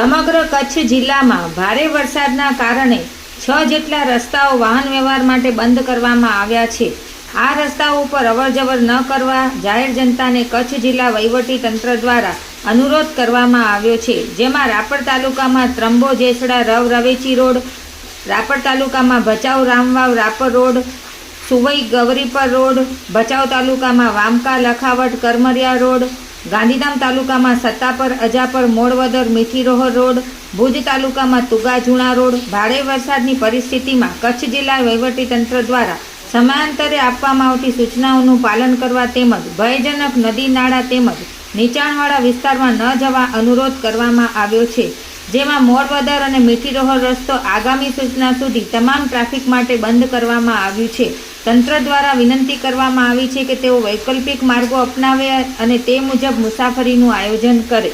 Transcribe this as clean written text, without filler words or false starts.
સમગ્ર કચ્છ જિલ્લામાં ભારે વરસાદના કારણે 6 જેટલા રસ્તાઓ વાહન વ્યવહાર માટે બંધ કરવામાં આવ્યા છે। આ રસ્તાઓ ઉપર અવરજવર ન કરવા જાહેર જનતાને કચ્છ જિલ્લા વહીવટી તંત્ર દ્વારા અનુરોધ કરવામાં આવ્યો છે। જેમાં રાપર તાલુકામાં ત્રંબો જેસડા રવ રવેચી રોડ, રાપર તાલુકામાં ભચાઉ રામવાવ રાપર રોડ, સુવઈ ગવરીપર રોડ, ભચાઉ તાલુકામાં વામકા લખાવટ કરમરિયા રોડ, ગાંધીધામ તાલુકામાં સત્તાપર અજાપર મોડવદર મીઠીરોહર રોડ, ભુજ તાલુકામાં તુગાજુણા રોડ। ભારે વરસાદની પરિસ્થિતિમાં કચ્છ જિલ્લા વહીવટીતંત્ર દ્વારા સમયાંતરે આપવામાં આવતી સૂચનાઓનું પાલન કરવા તેમજ ભયજનક નદી નાળા તેમજ નીચાણવાળા વિસ્તારમાં ન જવા અનુરોધ કરવામાં આવ્યો છે। જેમાં મોડવદર અને મીઠીરોહર રસ્તો આગામી સૂચના સુધી તમામ ટ્રાફિક માટે બંધ કરવામાં આવ્યું છે। તંત્ર દ્વારા વિનંતી કરવામાં આવી છે કે તેઓ વૈકલ્પિક માર્ગો અપનાવે અને તે મુજબ મુસાફરીનું આયોજન કરે।